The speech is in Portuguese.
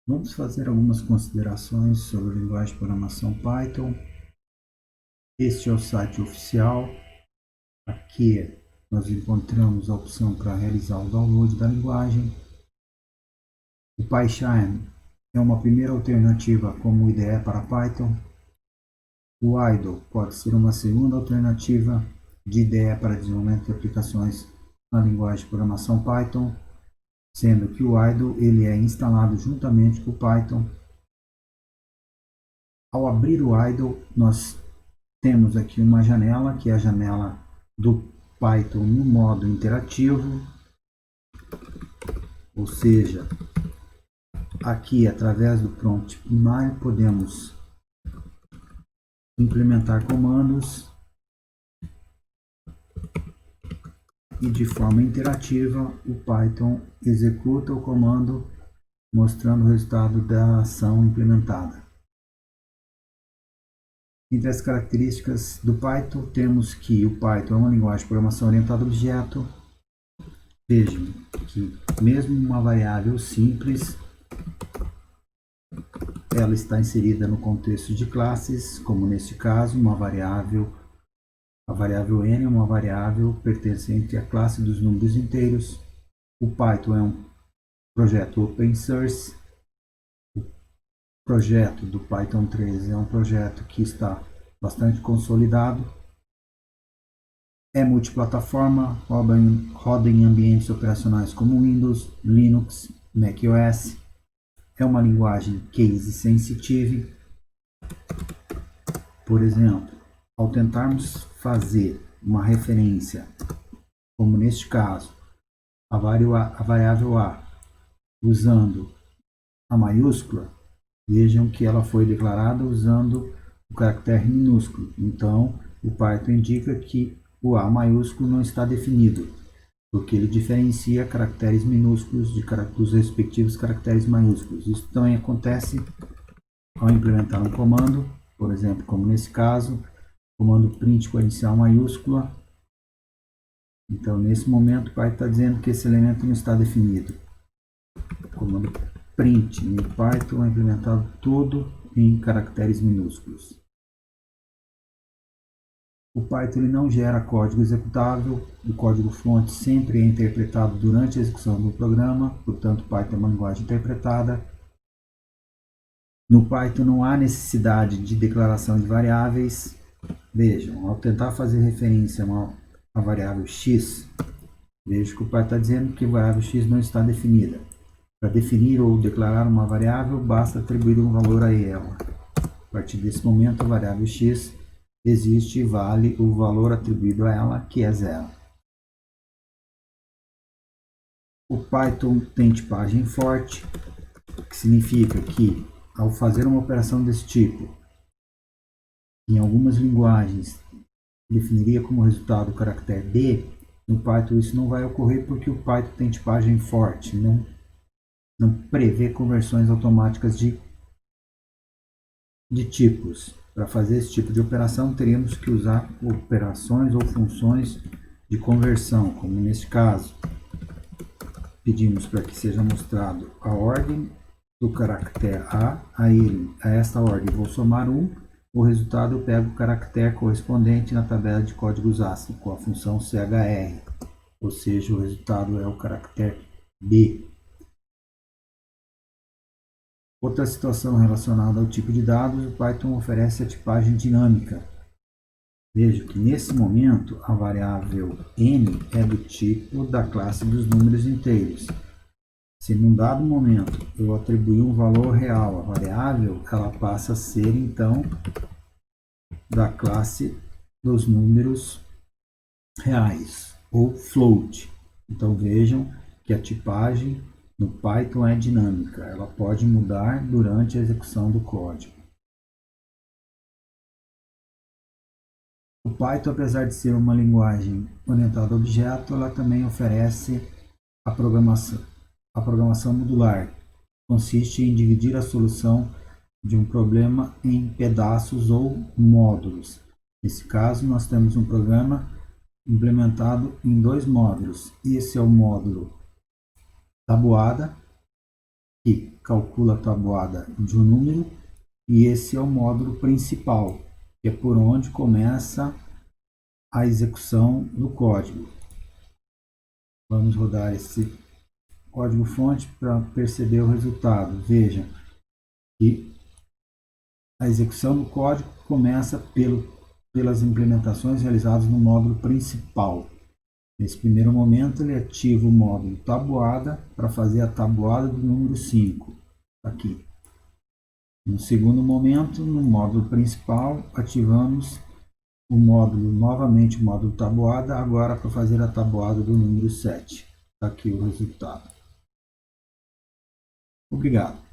Vamos fazer algumas considerações sobre a linguagem de programação Python. Este é o site oficial. Aqui nós encontramos a opção para realizar o download da linguagem. O PyCharm é uma primeira alternativa como IDE para Python. O idle pode ser uma segunda alternativa de IDE para desenvolvimento de aplicações na linguagem de programação Python, sendo que o idle ele é instalado juntamente com o Python. Ao abrir o idle, nós temos aqui uma janela, que é a janela do Python no modo interativo, ou seja, aqui através do prompt primário podemos implementar comandos e de forma interativa o Python executa o comando mostrando o resultado da ação implementada. Entre as características do Python, temos que o Python é uma linguagem de programação orientada a objeto. Vejam que mesmo uma variável simples, ela está inserida no contexto de classes, como neste caso, a variável n é uma variável pertencente à classe dos números inteiros. O Python é um projeto open source. O projeto do Python 3 é um projeto que está bastante consolidado. É multiplataforma, roda em ambientes operacionais como Windows, Linux, macOS. É uma linguagem case sensitive. Por exemplo, ao tentarmos fazer uma referência, como neste caso, a variável a, usando a maiúscula, vejam que ela foi declarada usando o caractere minúsculo. Então, o Python indica que o A maiúsculo não está definido, porque ele diferencia caracteres minúsculos dos respectivos caracteres maiúsculos. Isso também acontece ao implementar um comando, por exemplo, como nesse caso, comando print com a inicial maiúscula. Então, nesse momento, o Python está dizendo que esse elemento não está definido. O comando print no Python é implementado todo em caracteres minúsculos. O Python ele não gera código executável, o código-fonte sempre é interpretado durante a execução do programa, portanto, o Python é uma linguagem interpretada. No Python não há necessidade de declaração de variáveis. Vejam, ao tentar fazer referência a uma variável x, vejo que o Python está dizendo que a variável x não está definida. Para definir ou declarar uma variável, basta atribuir um valor a ela. A partir desse momento, a variável x existe e vale o valor atribuído a ela, que é zero. O Python tem tipagem forte, que significa que, ao fazer uma operação desse tipo, em algumas linguagens, definiria como resultado o caractere D, no Python isso não vai ocorrer porque o Python tem tipagem forte, não prevê conversões automáticas de tipos. Para fazer esse tipo de operação, teríamos que usar operações ou funções de conversão, como neste caso. Pedimos para que seja mostrado a ordem do caractere a esta ordem vou somar 1, o resultado eu pego o caractere correspondente na tabela de códigos ASCII com a função CHR, ou seja, o resultado é o caractere B. Outra situação relacionada ao tipo de dados, o Python oferece a tipagem dinâmica. Veja que nesse momento a variável n é do tipo da classe dos números inteiros. Se num dado momento eu atribuir um valor real à variável, ela passa a ser então da classe dos números reais, ou float. Então vejam que a tipagem no Python é dinâmica, ela pode mudar durante a execução do código. O Python, apesar de ser uma linguagem orientada a objeto, ela também oferece a programação modular. Consiste em dividir a solução de um problema em pedaços ou módulos. Nesse caso, nós temos um programa implementado em dois módulos. Esse é o módulo tabuada, que calcula a tabuada de um número, e esse é o módulo principal, que é por onde começa a execução do código. Vamos rodar esse código-fonte para perceber o resultado. Veja que a execução do código começa pelas implementações realizadas no módulo principal. Nesse primeiro momento, ele ativa o módulo tabuada para fazer a tabuada do número 5, aqui. No segundo momento, no módulo principal, ativamos novamente o módulo tabuada, agora para fazer a tabuada do número 7. Aqui o resultado. Obrigado.